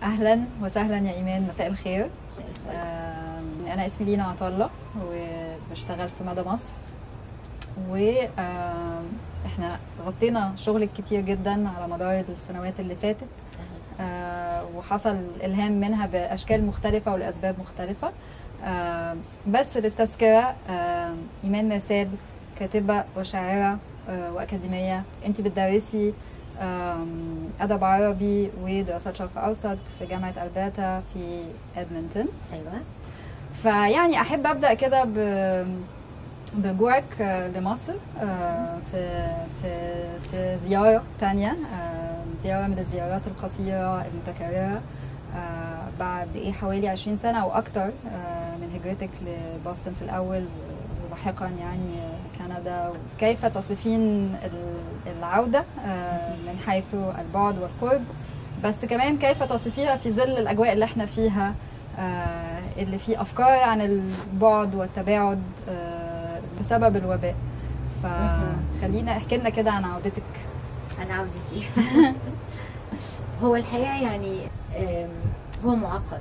اهلا وسهلا يا ايمان، مساء الخير. مساء الفل. انا اسمي لينا عطا الله وبشتغل في مدى مصر، واحنا غطينا شغل كتير جدا على مدار السنوات اللي فاتت، وحصل الهام منها باشكال مختلفه ولاسباب مختلفه. بس للتذكره، ايمان مرسال كاتبه وشاعره واكاديميه. انت بتدرسي أدب عربي ودراسات شرق أوسط في جامعة ألبرتا في إدمنتون. ايوه. فيعني أحب أبدأ كده برجوعك لمصر في زيارة تانية، زيارة من الزيارات القصيرة المتكررة بعد حوالي 20 سنة أو أكتر من هجرتك لبoston في الأول ولاحقا يعني كندا. كيف تصفين العودة من حيث البعد والقرب، بس كمان كيف تصفيها في ظل الأجواء اللي احنا فيها، اللي فيه أفكار عن البعد والتباعد بسبب الوباء؟ فخلينا احكي لنا كده عن عودتك. انا عودتي هو الحقيقه يعني هو معقد.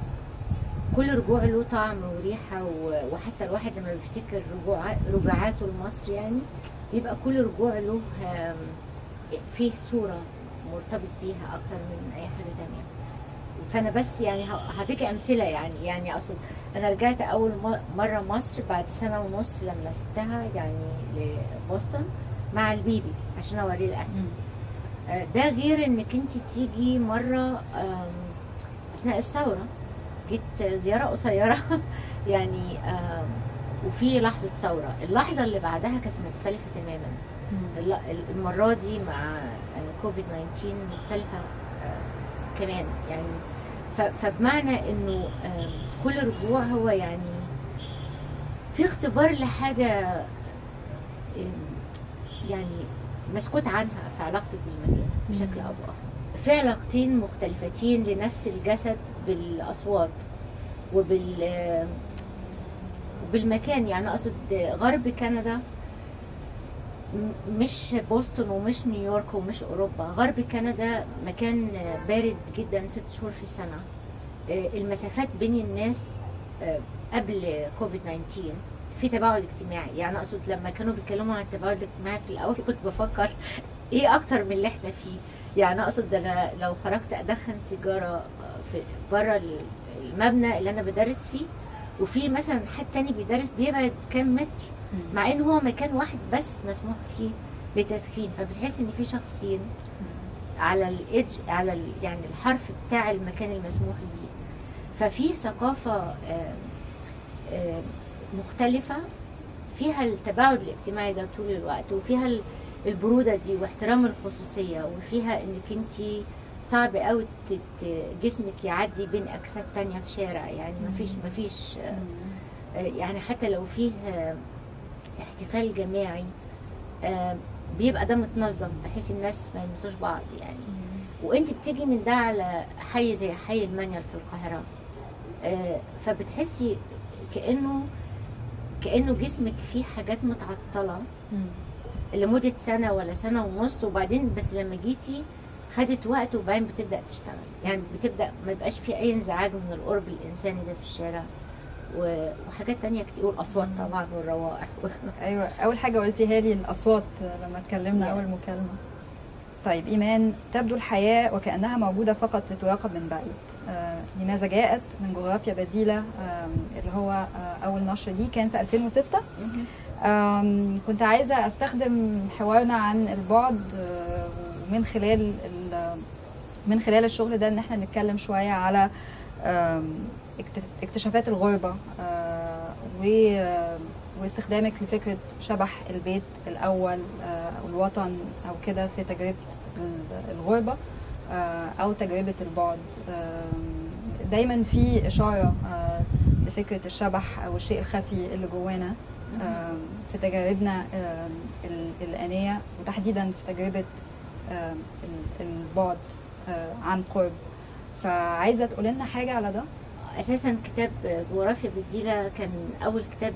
كل رجوع له طعم وريحه، وحتى الواحد لما بيفتكر رجوعاته لمصر يعني بيبقى كل رجوع له فيه صوره مرتبط بيها اكتر من اي حاجه تانية. فانا بس يعني هعطيكي امثله. يعني اقصد انا رجعت اول مره مصر بعد سنه ونص لما سبتها يعني لبوسطن مع البيبي عشان اوريه الاهل. ده غير انك انت تيجي مره اثناء الثوره، جيت زياره قصيره يعني وفي لحظه ثوره. اللحظه اللي بعدها كانت مختلفه تماما. المره دي مع كوفيد 19 مختلفه كمان يعني. فبمعنى انه كل رجوع هو يعني في اختبار لحاجه يعني مسكوت عنها في علاقتك بالمكان بشكل او باخر. في علاقتين مختلفتين لنفس الجسد بالاصوات وبالمكان. يعني اقصد غرب كندا مش بوسطن ومش نيويورك ومش اوروبا. غرب كندا مكان بارد جدا 6 شهور في السنه. المسافات بين الناس قبل كوفيد 19 في تباعد اجتماعي. يعني اقصد لما كانوا بيتكلموا عن التباعد الاجتماعي في الاول كنت بفكر ايه اكتر من اللي احنا فيه. يعني اقصد انا لو خرجت ادخن سيجاره في بره المبنى اللي انا بدرس فيه، وفي مثلا حد تاني بيدرس بيبعد كام متر، مع ان هو مكان واحد بس مسموح فيه بالتدخين، فبتحس ان في شخصين على الايدج، على يعني الحرف بتاع المكان المسموح بيه. ففي ثقافه مختلفه فيها التباعد الاجتماعي ده طول الوقت، وفيها البروده دي واحترام الخصوصيه، وفيها انك انت صعب قوي جسمك يعدي بين اجساد تانية في شارع. يعني مفيش يعني حتى لو فيه احتفال جماعي بيبقى ده متنظم بحيث الناس ما يلمسوش بعض يعني. وانت بتيجي من ده على حي زي حي المنيل في القاهره، فبتحسي كانه جسمك فيه حاجات متعطله لمده سنه ولا سنه ونص، وبعدين بس لما جيتي خدت وقت وبعدين بتبدا تشتغل. يعني بتبدا ما يبقاش في اي انزعاج من القرب الانساني ده في الشارع وحاجات تانية كتير، والاصوات طبعا والروائح ايوه، اول حاجه قلتيها لي الاصوات لما اتكلمنا اول مكالمه. طيب ايمان، تبدو الحياه وكانها موجوده فقط لتراقب من بعيد. لماذا جاءت من جغرافيا بديله، اللي هو اول نشر ليه كان في 2006. كنت عايزه استخدم حوارنا عن البعد من خلال الشغل ده ان احنا نتكلم شويه على اكتشافات الغربة واستخدامك لفكرة شبح البيت الأول أو الوطن أو كده في تجربة الغربة أو تجربة البعد. دايما في إشارة لفكرة الشبح أو الشيء الخفي اللي جوانا في تجاربنا الآنية، وتحديدا في تجربة البعد عن قرب. فعايزة تقول لنا حاجة على ده؟ اساسا كتاب جغرافيا بالديله كان اول كتاب،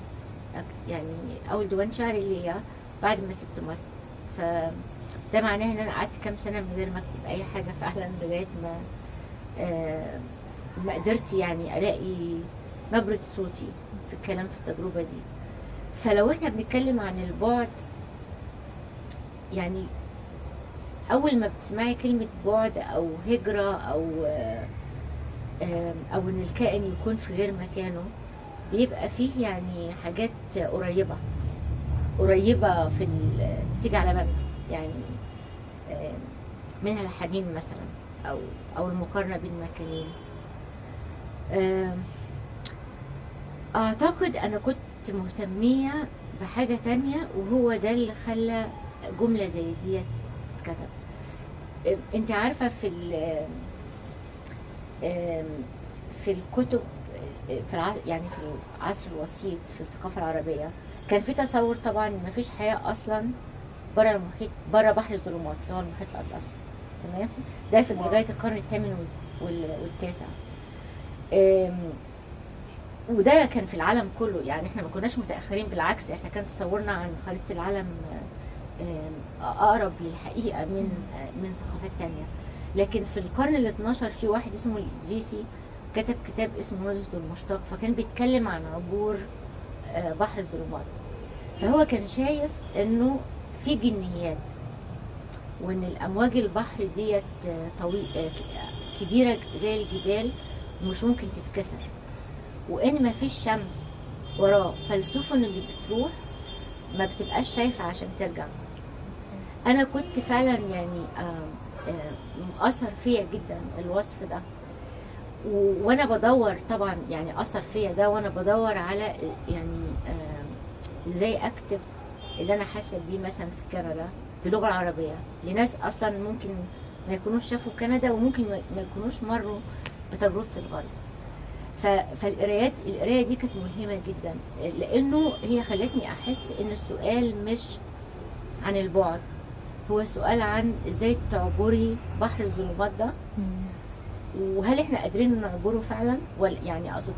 يعني اول ديوان شعري ليا بعد ما سبت مصر. فده معناه ان انا قعدت كام سنه من غير ما اكتب اي حاجه فعلا، لغايه ما ما قدرت يعني الاقي نبرة صوتي في الكلام في التجربة دي. فلو احنا بنتكلم عن البعد، يعني اول ما بتسمعي كلمة بعد او هجرة او ان الكائن يكون في غير مكانه، بيبقى فيه يعني حاجات قريبة بتيجي على بالنا، يعني منها الحنين مثلا او المقارنة بين مكانين. اعتقد انا كنت مهتمية بحاجة تانية، وهو ده اللي خلى جملة زي دي تتكتب. انت عارفة في الكتب يعني في العصر الوسيط في الثقافة العربية كان في تصور طبعا ما فيش حياة اصلا بره المحيط، بره بحر الظلمات اللي هو المحيط الاطلسي، تمام؟ ده في لغاية القرن الثامن والتاسع. وده كان في العالم كله، يعني احنا ما كناش متاخرين، بالعكس احنا كان تصورنا عن خريطه العالم اقرب للحقيقه من ثقافات تانية. لكن في القرن ال12 في واحد اسمه الإدريسي كتب كتاب اسمه نزهة المشتاق، فكان بيتكلم عن عبور بحر الظلمات. فهو كان شايف انه في جنيات، وان الامواج البحر ديت كبيره زي الجبال ومش ممكن تتكسر، وان ما فيش شمس وراه، فالسفن اللي بتروح ما بتبقاش شايفه عشان ترجع. انا كنت فعلا يعني مؤثر فيا جدا الوصف ده، وانا بدور طبعا يعني اثر فيا ده، وانا بدور على يعني ازاي اكتب اللي انا حاسه بيه مثلا في كندا باللغه العربيه لناس اصلا ممكن ما يكونوش شافوا كندا، وممكن ما يكونوش مروا بتجربه الغرب. القرايه دي كانت ملهمه جدا، لانه هي خلتني احس ان السؤال مش عن البعد، هو سؤال عن ازاي تعبري بحر الظلمات ده، وهل احنا قادرين نعبره فعلا، ولا يعني اقصد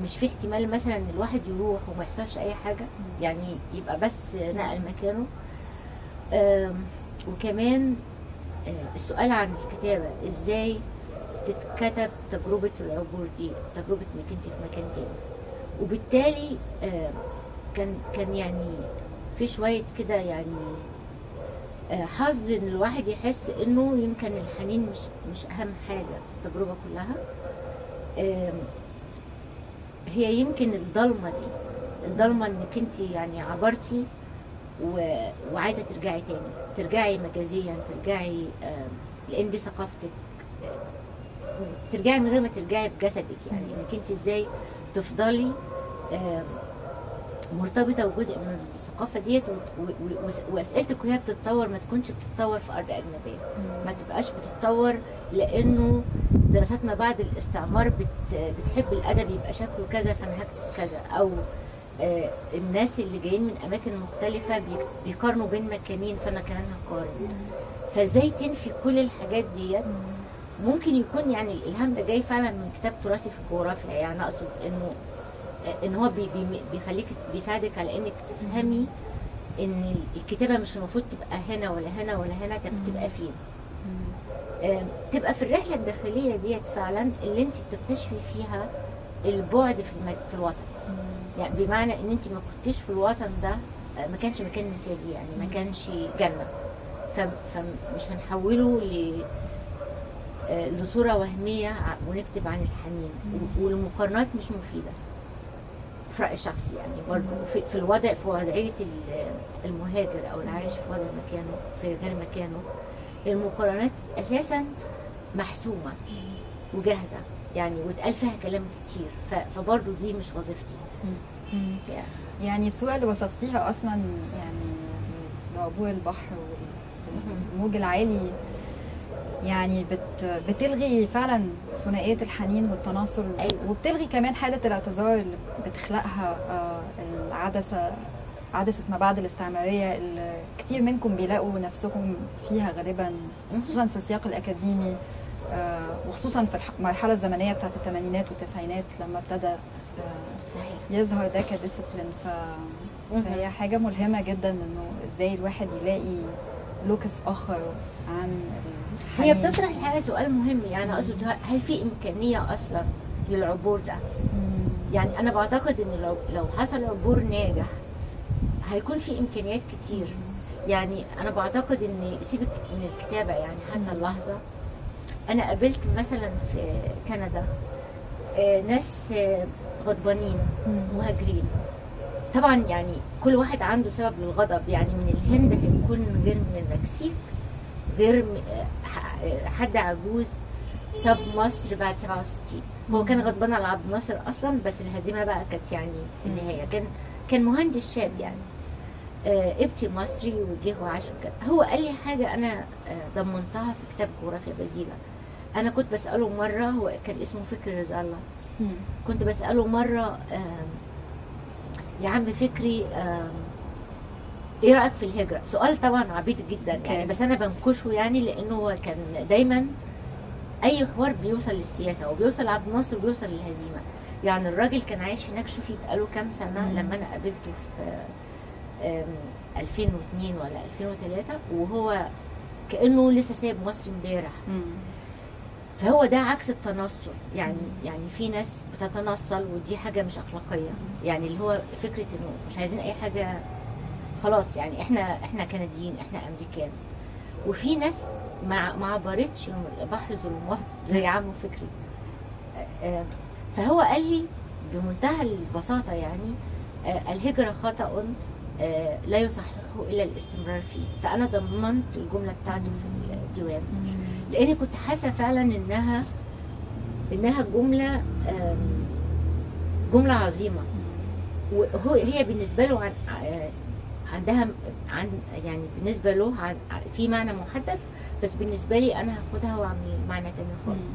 مش في احتمال مثلا ان الواحد يروح وما يحصلش اي حاجه، يعني يبقى بس نقل مكانه. وكمان السؤال عن الكتابه، ازاي تتكتب تجربه العبور دي، تجربه انك انت في مكان تاني. وبالتالي كان يعني في شويه كده يعني حظ ان الواحد يحس انه يمكن الحنين مش اهم حاجه في التجربه كلها، هي يمكن الضلمه دي، الضلمه انك انت يعني عبرتي وعايزه ترجعي تاني، ترجعي مجازيا، ترجعي لان دي ثقافتك، ترجعي من غير ما ترجعي بجسدك، يعني انك انت ازاي تفضلي مرتبطه وجزء من الثقافه ديت، واسئلتك وهي بتتطور ما تكونش بتتطور في ارض اجنبيه، ما تبقاش بتتطور لانه دراسات ما بعد الاستعمار بتحب الادب يبقى شكله كذا فانا هكتب كذا، او الناس اللي جايين من اماكن مختلفه بيقارنوا بين مكانين فانا كمان هقارن. فازاي تنفي كل الحاجات ديت؟ ممكن يكون يعني الالهام ده جاي فعلا من كتاب تراثي في الجغرافيا، يعني اقصد ان هو بيخليك، بيساعدك على انك تفهمي ان الكتابه مش المفروض تبقى هنا ولا هنا ولا هنا، تبقى فين، تبقى في الرحله الداخليه ديت فعلا اللي انت بتكتشفي فيها البعد في الوطن. يعني بمعنى ان انت ما كنتيش في الوطن ده، ما كانش مكان مثالي، يعني ما كانش جنه، فمش هنحوله لصوره وهميه ونكتب عن الحنين، والمقارنات مش مفيده في رأيي الشخصي، يعني برضه في الوضع، في وضعية المهاجر أو العايش في وضع مكانه في غير مكانه، المقارنات أساسا محسومة وجاهزة، يعني واتقال فيها كلام كتير، فبرضه دي مش وظيفتي. يعني الصورة اللي وصفتيها أصلا يعني لعبور البحر والموج العالي، يعني بتلغي فعلا ثنائيه الحنين والتناصر، وبتلغي كمان حاله الاعتذار اللي بتخلقها عدسه ما بعد الاستعماريه اللي كتير منكم بيلاقوا نفسكم فيها غالبا، خصوصا في السياق الاكاديمي، وخصوصا في المرحله الزمنيه بتاعت الثمانينات والتسعينات لما ابتدى يظهر ده كديسيبلين. فهي حاجه ملهمه جدا انه ازاي الواحد يلاقي لوكس اخر عن هي بتطرح الحقيقه سؤال مهم، يعني اقصد هل في امكانيه اصلا للعبور ده؟ يعني انا بعتقد ان لو حصل عبور ناجح هيكون في امكانيات كتير. يعني انا بعتقد ان سيبك من الكتابه، يعني حتى اللحظه انا قابلت مثلا في كندا ناس غضبانين مهاجرين، طبعا يعني كل واحد عنده سبب للغضب، يعني من الهند هيكون غير من المكسيك، غير حد عجوز ساب مصر بعد 67. هو كان غضبان على عبد الناصر اصلا، بس الهزيمه بقى كانت يعني النهايه. كان مهندس شاب يعني ابتي مصري وجه وعاش وكده. هو قال لي حاجه انا ضمنتها في كتاب جغرافيا بديله. انا كنت بساله مره، هو كان اسمه فكري رضا الله، كنت بساله مره يا عم فكري ايه رايك في الهجره؟ سؤال طبعا عبيط جدا يعني، بس انا بنكشه يعني، لانه هو كان دايما اي حوار بيوصل للسياسه وبيوصل لعبد الناصر وبيوصل للهزيمه. يعني الراجل كان عايش هناك، شوفي بقاله كام سنه. لما انا قابلته في 2002 ولا 2003 وهو كانه لسه سايب مصر امبارح. فهو ده عكس التنصل، يعني في ناس بتتنصل ودي حاجه مش اخلاقيه، يعني اللي هو فكره انه مش عايزين اي حاجه خلاص، يعني احنا كنديين، احنا امريكان. وفي ناس ما عبرتش بحر الظلمات زي عمو فكري. فهو قال لي بمنتهى البساطه يعني الهجره خطأ لا يصححه الا الاستمرار فيه. فانا ضمنت الجمله بتاعته في الديوان، لاني كنت حاسه فعلا انها جمله عظيمه، وهي بالنسبه له عندها يعني بالنسبه له في معنى محدد، بس بالنسبه لي انا هاخدها واعمل معنى تاني خالص.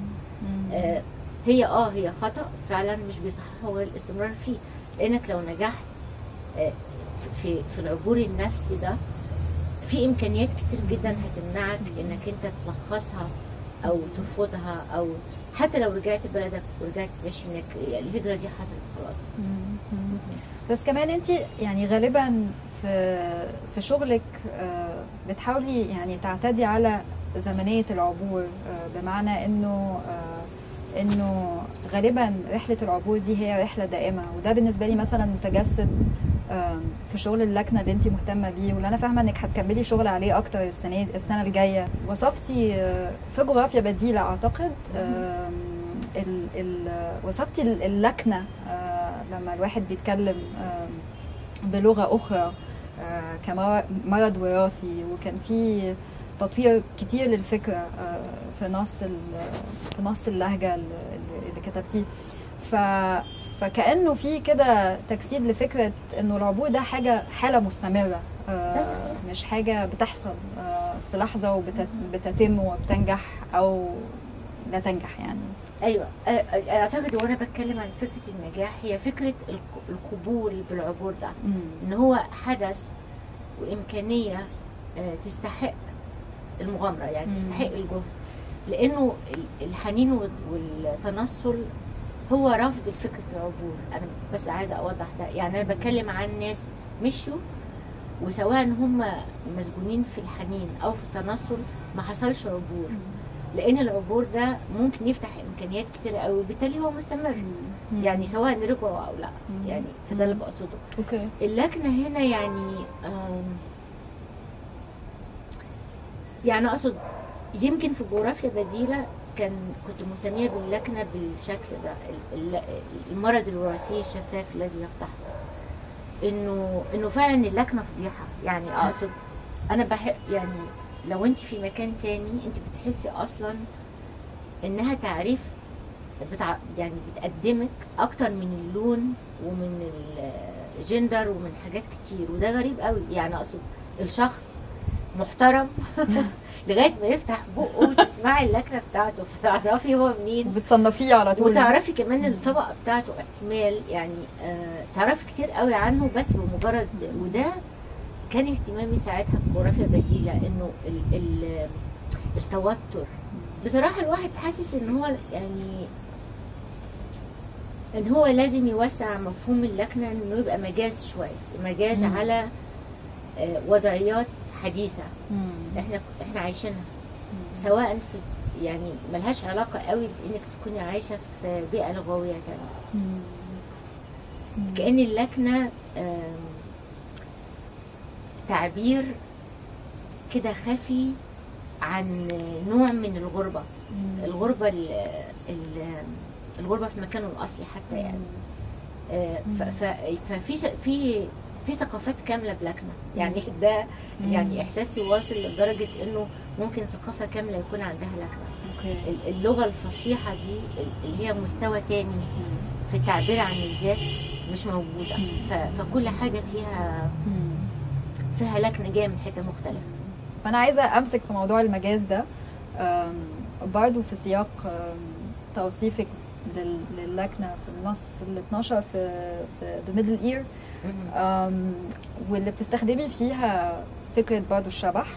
هي خطأ فعلا مش بيصححه غير الاستمرار فيه، لانك لو نجحت في العبور النفسي ده في امكانيات كتير جدا هتمنعك انك انت تلخصها او ترفضها، او حتى لو رجعت بلدك ورجعت تعيش هناك الهجره دي حصلت خلاص. بس كمان انت يعني غالبا في شغلك بتحاولي يعني تعتدي على زمنيه العبور، بمعنى انه غالبا رحله العبور دي هي رحله دائمه، وده بالنسبه لي مثلا متجسد في شغل اللكنه اللي انت مهتمه بيه، واللي انا فاهمه انك هتكملي شغل عليه اكتر السنه الجايه. وصفتي في جغرافيا بديله اعتقد وصفتي اللكنه لما الواحد بيتكلم بلغه اخرى كمرض وراثي، وكان في تطوير كتير للفكره في نص اللهجه اللي كتبتيه. فكأنه في كده تجسيد لفكرة انه العبور ده حالة مستمرة، مش حاجة بتحصل في لحظة وبتتم وبتنجح او لا تنجح يعني. ايوه اعتقد وانا بتكلم عن فكرة النجاح هي فكرة القبول بالعبور ده، ان هو حدث وامكانية تستحق المغامرة، يعني تستحق الجهد، لانه الحنين والتنصل هو رفض فكرة العبور. أنا بس عايزة أوضح ده، يعني أنا بتكلم عن ناس مشوا وسواء هم مسجونين في الحنين أو في التنصل ما حصلش عبور، لأن العبور ده ممكن يفتح إمكانيات كتير قوي وبالتالي هو مستمر، يعني سواء رجعوا أو لا، يعني فده اللي بقصده. اللكنة هنا يعني أقصد يمكن في جغرافيا بديلة كنت مهتمية باللكنة بالشكل ده، المرض الوراثي الشفاف الذي يفتح انه فعلا اللكنة فضيحة. يعني اقصد انا بحب يعني لو انت في مكان تاني انت بتحسي اصلا انها تعريف يعني بتقدمك اكتر من اللون ومن الجندر ومن حاجات كتير، وده غريب قوي. يعني اقصد الشخص محترم لغايه ما يفتح بقه وتسمعي اللكنه بتاعته فتعرفي هو منين، وبتصنفيه على طول، وتعرفي كمان الطبقه بتاعته احتمال يعني تعرفي كتير قوي عنه بس بمجرد. وده كان اهتمامي ساعتها في جغرافيا بديله، انه التوتر بصراحه الواحد حاسس ان هو يعني ان هو لازم يوسع مفهوم اللكنه، انه يبقى مجاز شويه، مجاز على وضعيات حديثه احنا عايشينها. سواء في يعني ملهاش علاقه قوي بانك تكوني عايشه في بيئه لغويه تانية. كأن اللكنه تعبير كده خفي عن نوع من الغربه، الغربه الغربه في مكانه الاصلي حتى يعني. ففي ثقافات كامله بلكنه يعني. ده يعني احساسي واصل لدرجه انه ممكن ثقافه كامله يكون عندها لكنه. اللغه الفصيحه دي اللي هي مستوى تاني في التعبير عن الذات مش موجوده. فكل حاجه فيها لكنه جايه من حته مختلفه. فانا عايزه امسك في موضوع المجاز ده برضو في سياق توصيفك للكنه في النص ال 12 في The Middle Ear، واللي بتستخدمي فيها فكره برضو الشبح.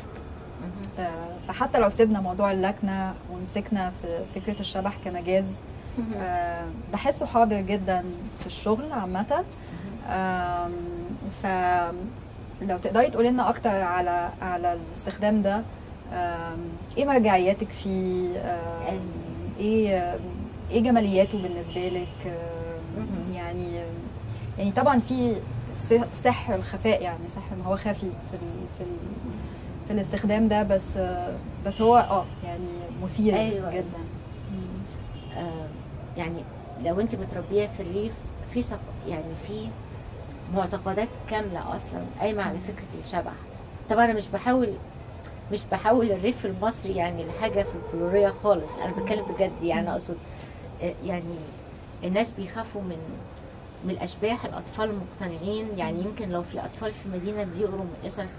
فحتى لو سيبنا موضوع اللكنه ومسكنا في فكره الشبح كمجاز، بحسه حاضر جدا في الشغل عامه. فلو تقدري تقولي لنا اكتر على الاستخدام ده، ايه مرجعياتك فيه، ايه جمالياته بالنسبه لك؟ يعني طبعا في سحر الخفاء، يعني سحر ما هو خفي في الاستخدام ده، بس هو يعني مثير. أيوة. جدا. يعني لو انت متربيه في الريف، يعني في معتقدات كامله اصلا قايمه على فكره الشبح. طبعا انا مش بحاول الريف المصري يعني لحاجه فلكلوريه خالص، انا بتكلم بجد يعني. اقصد يعني الناس بيخافوا من الاشباح، الاطفال مقتنعين يعني. يمكن لو في اطفال في مدينه بيقروا من قصص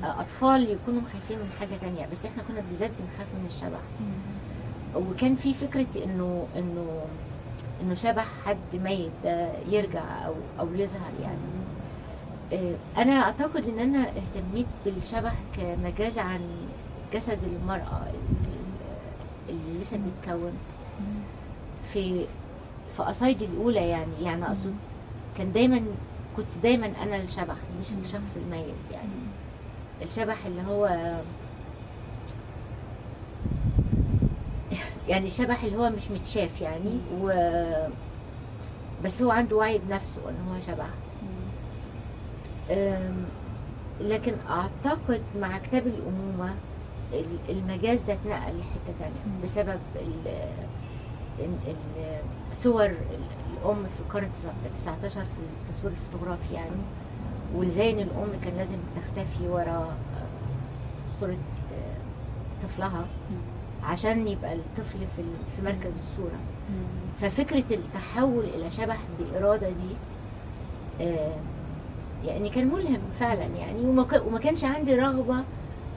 اطفال يكونوا خايفين من حاجه تانية، بس احنا كنا بالذات بنخاف من الشبح. وكان في فكره انه شبح حد ميت ده يرجع او يظهر يعني. انا اعتقد ان انا اهتميت بالشبح كمجاز عن جسد المراه اللي لسه بيتكون في قصايدي الاولى يعني اقصد كنت دايما انا الشبح مش الشخص الميت يعني. الشبح اللي هو يعني الشبح اللي هو مش متشاف يعني، بس هو عنده وعي بنفسه ان هو شبح. لكن اعتقد مع كتاب الأمومة المجاز ده اتنقل لحته ثانيه بسبب صور الام في القرن ال19 في التصوير الفوتوغرافي يعني. وازاي ان الام كان لازم تختفي ورا صوره طفلها عشان يبقى الطفل في مركز الصوره. ففكره التحول الى شبح باراده دي يعني كان ملهم فعلا يعني. وما كانش عندي رغبه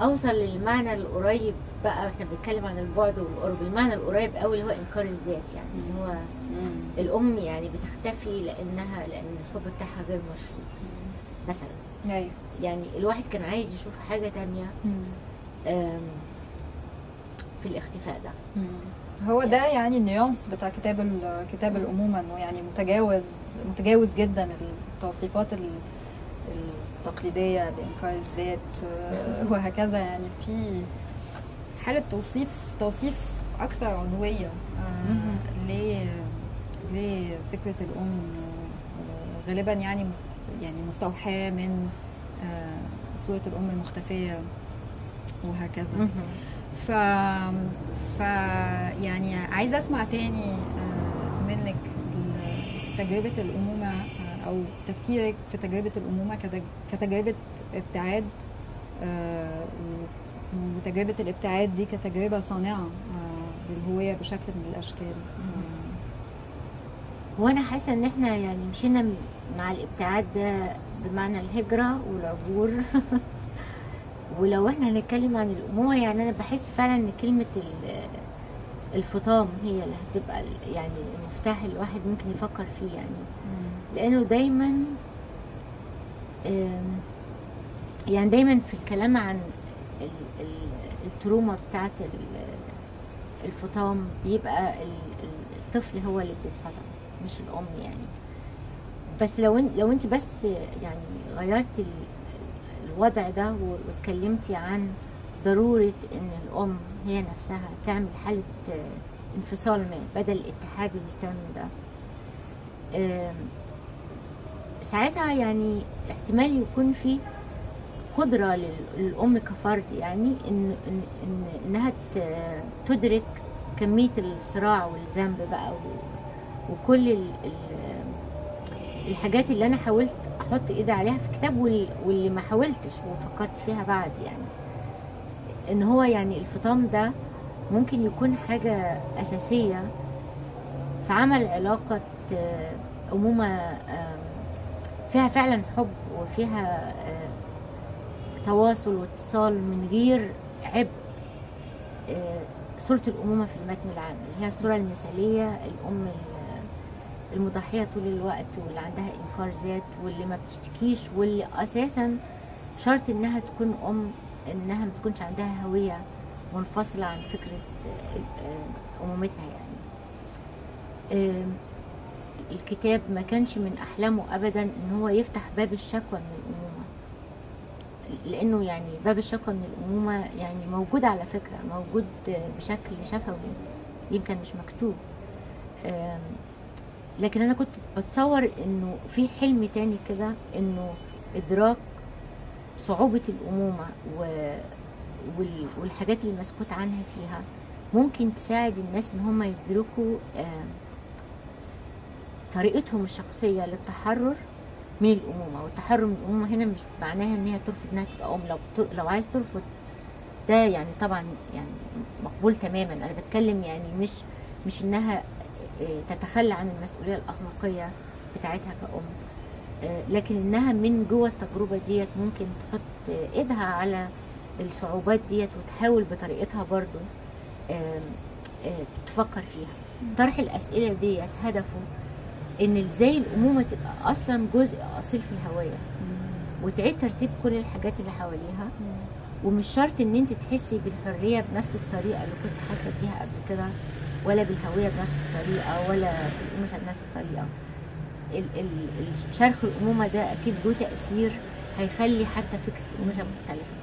اوصل للمعنى القريب بقى. احنا بنتكلم عن البعد والقرب، المعنى القريب قوي اللي هو انكار الذات يعني. اللي هو الام يعني بتختفي لان الحب بتاعها غير مشروط مثلا. يعني الواحد كان عايز يشوف حاجه تانية في الاختفاء ده. هو ده يعني النيانس بتاع كتاب الأمومة، انه يعني متجاوز جدا التوصيفات التقليدية لإنكار الذات وهكذا. يعني في حالة توصيف أكثر عنوية لفكرة الأم، غالبا يعني مستوحاة من صورة الأم المختفية وهكذا. يعني عايزة أسمع تاني منك تجربة الأمومة أو تفكيرك في تجربة الأمومة كتجربة ابتعاد، وتجربة الابتعاد دي كتجربة صانعة للهوية بشكل من الأشكال. وأنا حاسة إن إحنا يعني مشينا مع الابتعاد ده بمعنى الهجرة والعبور. ولو احنا هنتكلم عن الأمومة يعني أنا بحس فعلا إن كلمة الفطام هي اللي هتبقى يعني المفتاح الواحد ممكن يفكر فيه يعني. لأنه دايما في الكلام عن التروما بتاعت الفطام بيبقى الطفل هو اللي بيتفطم مش الأم يعني. بس لو انت بس يعني غيرتي الوضع ده واتكلمتي عن ضرورة ان الام هي نفسها تعمل حالة انفصال ما بدل الاتحاد اللي تم ده. ساعتها يعني احتمال يكون في قدرة للأم كفرد، يعني إنها تدرك كمية الصراع والذنب بقى وكل الحاجات اللي أنا حاولت أحط إيدي عليها في كتاب واللي ما حاولتش وفكرت فيها بعد، يعني إن هو يعني الفطام ده ممكن يكون حاجة أساسية في عمل علاقة أمومة فيها فعلا حب وفيها تواصل واتصال من غير عبء صورة الأمومة في المتن العام، اللي هي الصورة المثالية، الأم المضحية طول الوقت واللي عندها إنكار ذات واللي ما بتشتكيش واللي أساسا شرط إنها تكون أم إنها ما تكونش عندها هوية منفصلة عن فكرة أمومتها. يعني الكتاب ما كانش من أحلامه أبدا إن هو يفتح باب الشكوى من الأمومة، لأنه يعني باب الشكوى من الأمومة يعني موجود على فكرة، موجود بشكل شفوي يمكن مش مكتوب، لكن أنا كنت بتصور إنه في حلم تاني كده، إنه إدراك صعوبة الأمومة والحاجات اللي مسكوت عنها فيها ممكن تساعد الناس إن هم يدركوا طريقتهم الشخصية للتحرر من الأمومة. والتحرر من الأمومة هنا مش معناها إن هي ترفض إنها تبقى أم، لو عايز ترفض ده يعني طبعا يعني مقبول تماما. أنا بتكلم يعني مش إنها تتخلى عن المسؤولية الأخلاقية بتاعتها كأم، لكن إنها من جوه التجربة ديت ممكن تحط إيدها على الصعوبات ديت وتحاول بطريقتها برضو تفكر فيها. طرح الأسئلة ديت هدفه ان ازاي الامومه تبقى اصلا جزء اصيل في الهويه وتعيد ترتيب كل الحاجات اللي حواليها، ومش شرط ان انت تحسي بالحريه بنفس الطريقه اللي كنت حاسه بيها قبل كده، ولا بالهويه بنفس الطريقه، ولا بالانوثه بنفس الطريقه. شرخ الامومه ده اكيد له تاثير هيخلي حتى فكره الانوثه مختلفه.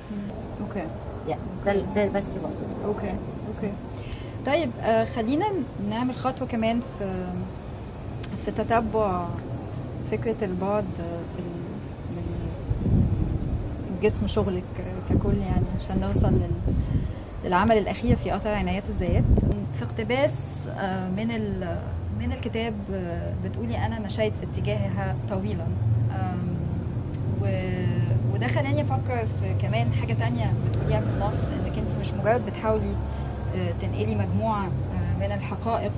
اوكي يعني ده بس اللي بقصده. اوكي طيب خلينا نعمل خطوه كمان في تتبع فكرة البعد من جسم شغلك ككل، يعني عشان نوصل للعمل الأخير في أثر عنايات الذات. في اقتباس من الكتاب بتقولي أنا مشيت في اتجاهها طويلا، وده خلاني أفكر في كمان حاجة تانية بتقوليها في النص، إنك أنت مش مجرد بتحاولي تنقلي مجموعة من الحقائق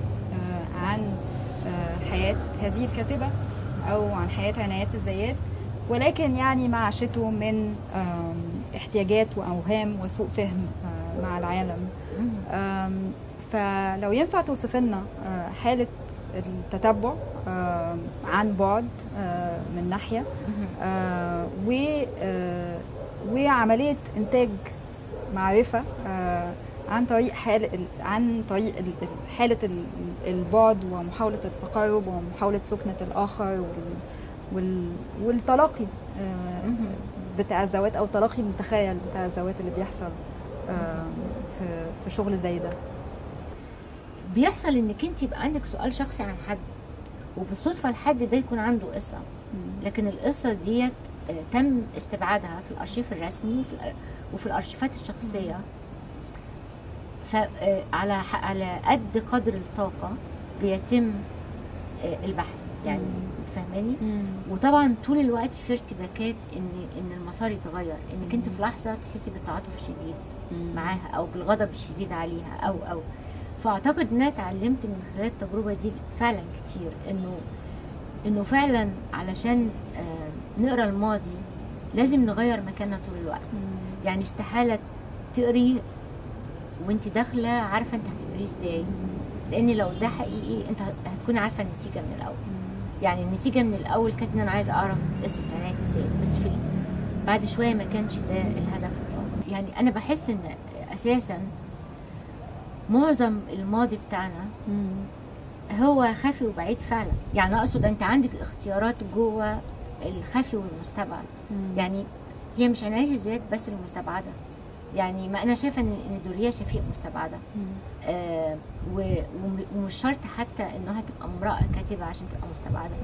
عن حياة هذه الكاتبة أو عن حياة عنايات الذات، ولكن يعني ما عاشته من احتياجات وأوهام وسوء فهم مع العالم. فلو ينفع توصف لنا حالة التتبع عن بعد من ناحية، وعملية إنتاج معرفة عن طريق حالة البعد ومحاولة التقارب ومحاولة سكنة الآخر والتلاقي بتاع الذوات أو التلاقي المتخيل بتاع الذوات اللي بيحصل في شغل زي ده. بيحصل انك انت يبقى عندك سؤال شخصي عن حد، وبالصدفة الحد ده يكون عنده قصة، لكن القصة ديت تم استبعادها في الأرشيف الرسمي وفي الأرشيفات الشخصية. فعلى قد قدر الطاقة بيتم البحث، يعني فهماني؟ وطبعا طول الوقت في ارتباكات ان المسار يتغير، انك انت في لحظة تحسي بالتعاطف الشديد معاها او بالغضب الشديد عليها او فاعتقد ان انا اتعلمت من خلال التجربة دي فعلا كتير انه فعلا علشان نقرا الماضي لازم نغير مكاننا طول الوقت. يعني استحالة تقري وانت داخله عارفه انت هتقريه ازاي، لان لو ده حقيقي انت هتكون عارفه النتيجه من الاول. يعني النتيجه من الاول كانت ان انا عايزه اعرف قصه عناية ازاي، بس بعد شويه ما كانش ده الهدف اطلاقا. يعني انا بحس ان اساسا معظم الماضي بتاعنا هو خفي وبعيد فعلا. يعني اقصد انت عندك اختيارات جوه الخفي والمستبعد. يعني هي مش عناية الذات بس المستبعده، يعني ما انا شايفه ان دوريا شفيق مستبعده. ومش شرط حتى انها تبقى امراه كاتبه عشان تبقى مستبعده.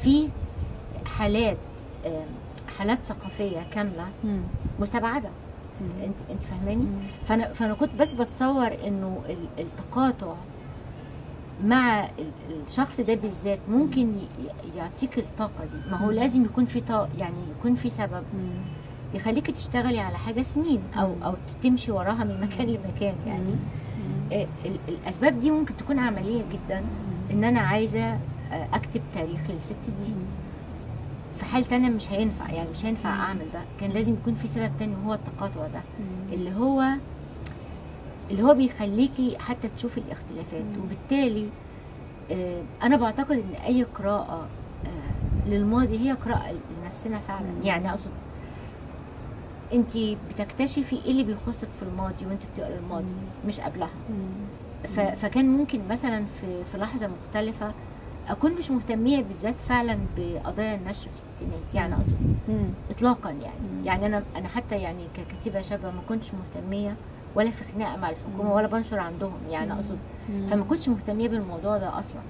في حالات حالات ثقافيه كامله مستبعده. انت فاهماني؟ فانا كنت بس بتصور انه التقاطع مع الشخص ده بالذات ممكن يعطيك الطاقه دي. ما هو لازم يكون في يعني يكون في سبب يخليك تشتغلي على حاجه سنين او تمشي وراها من مكان لمكان. يعني الاسباب دي ممكن تكون عمليه جدا، ان انا عايزه اكتب تاريخ للست دي. في حال تانية مش هينفع، يعني مش هينفع اعمل ده. كان لازم يكون في سبب تاني وهو التقاطع ده، اللي هو بيخليكي حتى تشوفي الاختلافات. وبالتالي انا بعتقد ان اي قراءه للماضي هي قراءه لنفسنا فعلا. يعني اقصد انت بتكتشفي ايه اللي بيخصك في الماضي وانت بتقرا الماضي مش قبلها. فكان ممكن مثلا في لحظه مختلفه اكون مش مهتميه بالذات فعلا بقضايا النشر في الستينات. يعني اقصد اطلاقا. يعني انا حتى يعني ككاتبه شابه ما كنتش مهتميه ولا في خناقه مع الحكومه ولا بنشر عندهم. يعني اقصد فما كنتش مهتميه بالموضوع ده اصلا.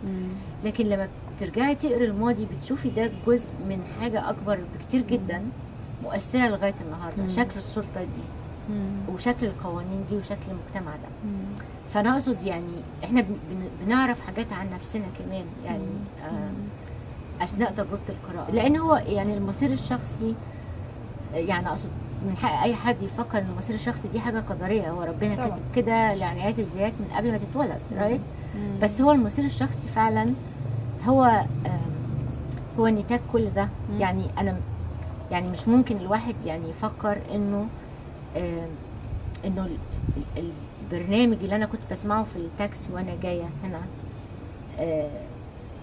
لكن لما بترجعي تقري الماضي بتشوفي ده جزء من حاجه اكبر بكتير جدا مؤثره لغايه النهارده. شكل السلطه دي وشكل القوانين دي وشكل المجتمع ده. فانا اقصد يعني احنا بنعرف حاجات عن نفسنا كمان يعني اثناء تجربه القراءه. لان هو يعني المصير الشخصي، يعني اقصد من حق اي حد يفكر ان المصير الشخصي دي حاجه قدريه. هو ربنا كاتب كده لعنايات الذات من قبل ما تتولد، رايت؟ بس هو المصير الشخصي فعلا هو نتاج كل ده. يعني انا يعني مش ممكن الواحد يعني يفكر انه البرنامج اللي انا كنت بسمعه في التاكسي وانا جايه هنا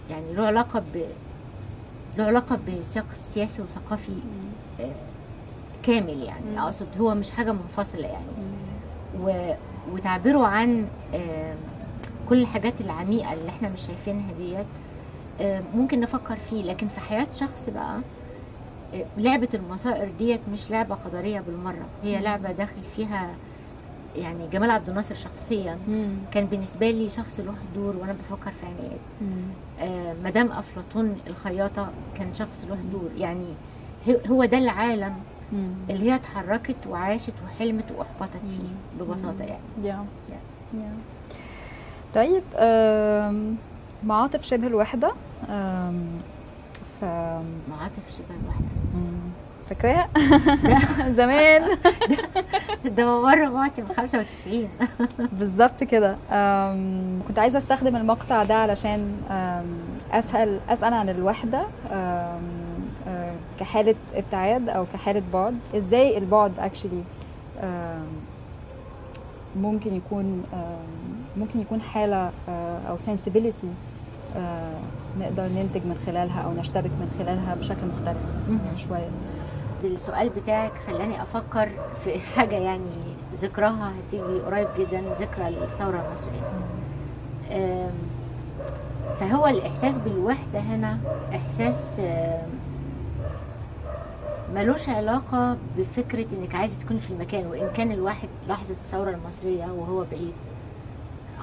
يعني له علاقه بسياق سياسي وثقافي كامل. يعني اقصد هو مش حاجه منفصله يعني. وتعبيره عن كل الحاجات العميقه اللي احنا مش شايفينها ديت ممكن نفكر فيه. لكن في حياه شخص بقى لعبه المصائر ديت مش لعبه قدريه بالمره، هي لعبه داخل فيها يعني جمال عبد الناصر شخصيا كان بالنسبه لي شخص له دور وانا بفكر في عنايات. مدام افلاطون الخياطه كان شخص له دور. يعني هو ده العالم اللي هي اتحركت وعاشت وحلمت واحبطت فيه ببساطه يعني. طيب معاطف شبه الوحده. معاطف شبه الوحده فاكراها؟ زمان ده مره معطي 95 بالظبط كده. كنت عايزه استخدم المقطع ده علشان اسال عن الوحده كحاله ابتعاد او كحاله بعد. ازاي البعد اكشلي ممكن يكون حاله او سنسبيليتي نقدر ننتج من خلالها او نشتبك من خلالها بشكل مختلف شويه. السؤال بتاعك خلاني افكر في حاجه يعني ذكراها هتيجي قريب جدا، ذكرى الثوره المصريه. فهو الاحساس بالوحده هنا احساس ملوش علاقه بفكره انك عايزه تكون في المكان. وان كان الواحد لحظه الثوره المصريه وهو بعيد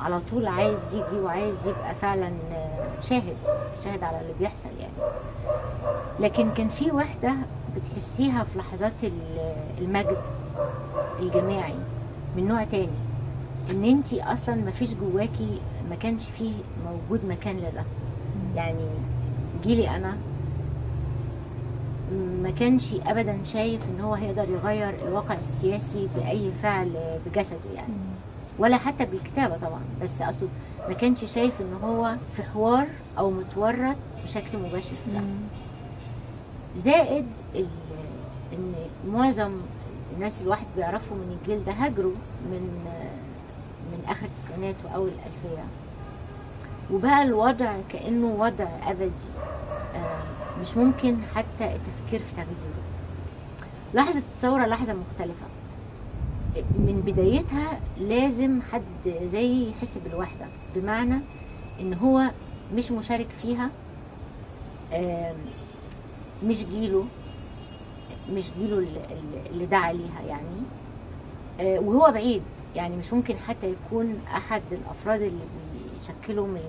على طول عايز يجي وعايز يبقى فعلا شاهد على اللي بيحصل يعني. لكن كان في وحده بتحسيها في لحظات المجد الجماعي من نوع تاني، ان انتي اصلا ما فيش جواكي، ما كانش فيه موجود مكان لده. يعني جيلي انا ما كانش ابدا شايف ان هو هيقدر يغير الواقع السياسي باي فعل بجسده يعني، ولا حتى بالكتابه طبعا. بس اقصد ما كانش شايف ان هو في حوار او متورط بشكل مباشر في ده. زائد ان معظم الناس الواحد بيعرفهم من الجيل ده هاجروا من اخر التسعينات واول الالفيه، وبقى الوضع كانه وضع ابدي مش ممكن حتى التفكير في تغييره. لحظه الثوره لحظه مختلفه، من بدايتها لازم حد زي يحس بالوحده، بمعنى ان هو مش مشارك فيها، مش جيله اللي دعا ليها يعني، وهو بعيد، يعني مش ممكن حتى يكون احد الافراد اللي بيشكلوا من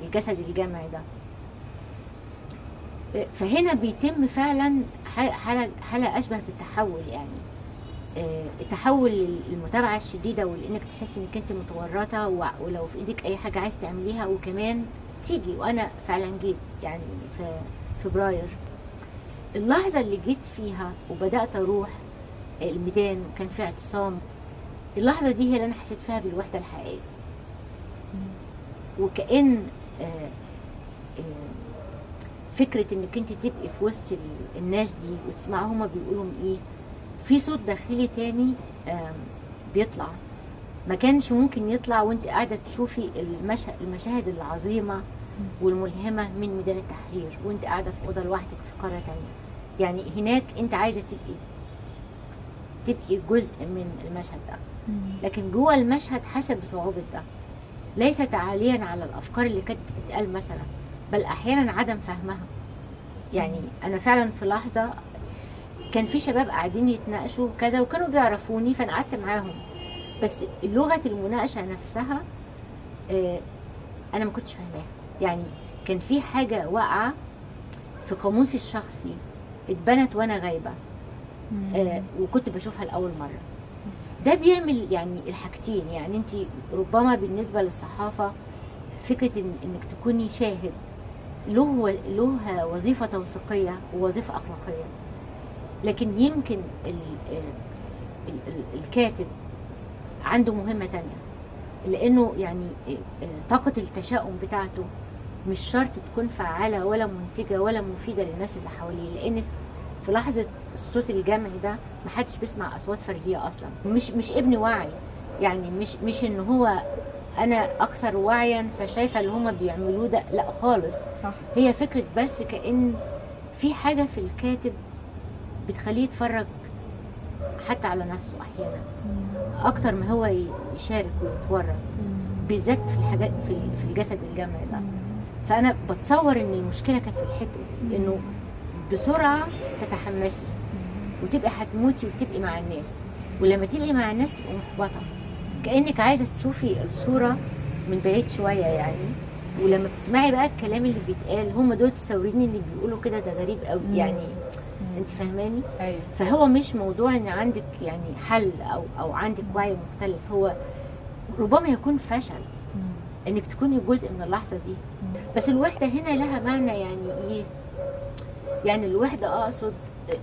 الجسد الجمعي ده. فهنا بيتم فعلا حالة اشبه بالتحول، يعني التحول للمتابعه الشديده، ولانك تحسي انك انت متورطه، ولو في ايدك اي حاجه عايز تعمليها وكمان تيجي. وانا فعلا جيت يعني في فبراير، اللحظه اللي جيت فيها وبدات اروح الميدان وكان في اعتصام، اللحظه دي هي اللي انا حسيت فيها بالوحده الحقيقيه. وكأن فكره انك انت تبقي في وسط الناس دي وتسمعي هما بيقولوا ايه، في صوت داخلي تاني بيطلع ما كانش ممكن يطلع وانت قاعده تشوفي المشاهد العظيمه والملهمه من ميدان التحرير وانت قاعده في اوضه لوحدك في قاره تانيه. يعني هناك انت عايزه تبقي جزء من المشهد ده، لكن جوه المشهد حسب بصعوبه ده، ليس تعاليا على الافكار اللي كانت بتتقال مثلا، بل احيانا عدم فهمها. يعني انا فعلا في لحظه كان في شباب قاعدين يتناقشوا كذا وكانوا بيعرفوني فانا قعدت معاهم، بس لغه المناقشه نفسها انا ما كنتش فاهماها. يعني كان في حاجه واقعه في قاموسي الشخصي اتبنت وانا غايبه، وكنت بشوفها لاول مره. ده بيعمل يعني الحاجتين، يعني انت ربما بالنسبه للصحافه فكره انك تكوني شاهد له وظيفه توثيقيه ووظيفه اخلاقيه، لكن يمكن الكاتب عنده مهمة تانية، لأنه يعني طاقة التشاؤم بتاعته مش شرط تكون فعالة ولا منتجة ولا مفيدة للناس اللي حواليه، لأن في لحظة الصوت الجمعي ده محدش بيسمع أصوات فردية أصلا. مش ابن واعي، يعني مش إن هو أنا أكثر وعيا فشايفة اللي هما بيعملوه ده، لا خالص. صح. هي فكرة بس كأن في حاجة في الكاتب بتخليه يتفرج حتى على نفسه احيانا اكتر ما هو يشارك ويتورط، بالذات في الحاجات في الجسد الجمعي ده. فانا بتصور ان المشكله كانت في الحته دي، انه بسرعه تتحمسي وتبقي هتموتي وتبقي مع الناس، ولما تبقي مع الناس تبقي محبطه كانك عايزه تشوفي الصوره من بعيد شويه يعني. ولما بتسمعي بقى الكلام اللي بيتقال، هم دول الثوريين اللي بيقولوا كده، ده غريب قوي يعني. انت فاهماني؟ أيوة. فهو مش موضوع ان عندك يعني حل او عندك وعي مختلف، هو ربما يكون فشل انك تكوني جزء من اللحظه دي. بس الوحده هنا لها معنى، يعني ايه؟ يعني الوحده اقصد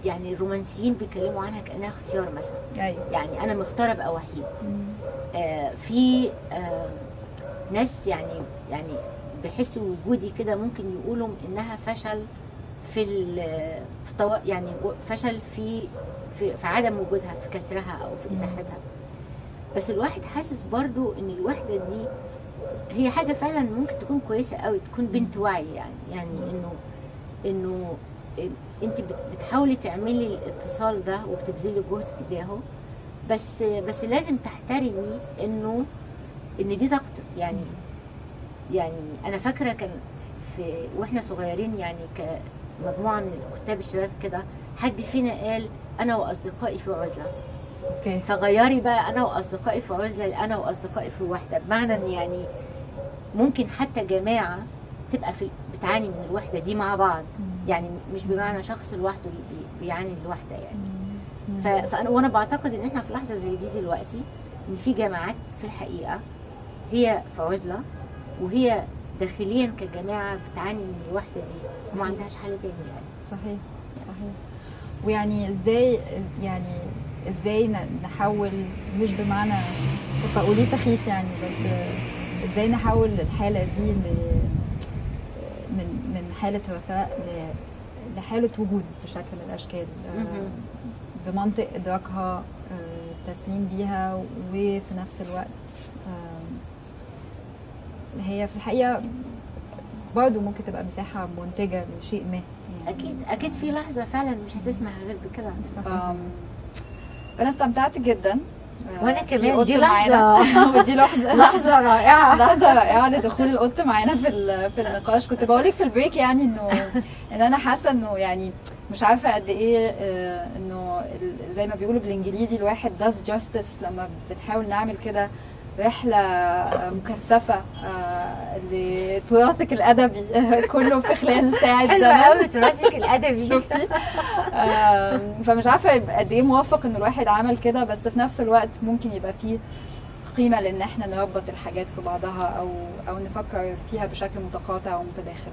يعني الرومانسيين بيتكلموا عنها كانها اختيار مثلا. أيوة. يعني انا مختاره ابقى وحيد. في ناس يعني بيحسوا وجودي كده ممكن يقولوا انها فشل يعني فشل في عدم وجودها، في كسرها او في ازاحتها. بس الواحد حاسس برضو ان الوحده دي هي حاجه فعلا ممكن تكون كويسه قوي، تكون بنت وعي يعني انه انت بتحاولي تعملي الاتصال ده وبتبذلي جهد تجاهه، بس لازم تحترمي ان دي طاقتك. يعني انا فاكره كان واحنا صغيرين يعني مجموعه من الكتاب الشباب كده، حد فينا قال انا واصدقائي في عزله. اوكي. فغيري بقى انا واصدقائي في عزله لانا واصدقائي في وحده، بمعنى ان يعني ممكن حتى جماعه تبقى بتعاني من الوحده دي مع بعض، يعني مش بمعنى شخص لوحده اللي بيعاني الوحده يعني. وانا بعتقد ان احنا في لحظه زي دي دلوقتي، ان في جماعات في الحقيقه هي في عزله وهي داخليا كجماعه بتعاني من الوحده دي وما عندهاش حل تاني يعني. صحيح. ويعني ازاي نحول، مش بمعنى كنت اقوليه سخيف يعني، بس ازاي نحول الحاله دي من حاله وفاء لحاله وجود بشكل من الاشكال، بمنطق ادراكها، تسليم بيها، وفي نفس الوقت هي في الحقيقه برضه ممكن تبقى مساحه منتجه لشيء ما يعني. اكيد في لحظه فعلا مش هتسمع غير بكده. انا استمتعت جدا، وانا كمان دي لحظه ودي لحظه رائعه لدخول القط معانا في النقاش. كنت بقولك في البريك يعني ان انا حاسه انه يعني مش عارفه قد ايه انه زي ما بيقولوا بالانجليزي الواحد does justice لما بنحاول نعمل كده رحله مكثفه لتراثك الادبي كله في خلال ساعه حلوة زمن. قوي تراثك الادبي. شفتي؟ فمش عارفه قد ايه موفق ان الواحد عمل كده، بس في نفس الوقت ممكن يبقى فيه قيمه لان احنا نربط الحاجات في بعضها او نفكر فيها بشكل متقاطع ومتداخل.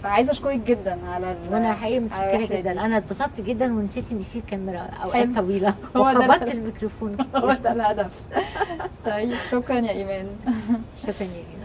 فعايزه اشكرك جدا على وانا حقيقي متشكره الرحلة جدا، دي. انا اتبسطت جدا ونسيت ان في كاميرا اوقات حلو. طويله هو ده وخبطت الميكروفون هو كتير. ده الهدف. طيب شكرا يا ايمان. شكرا يا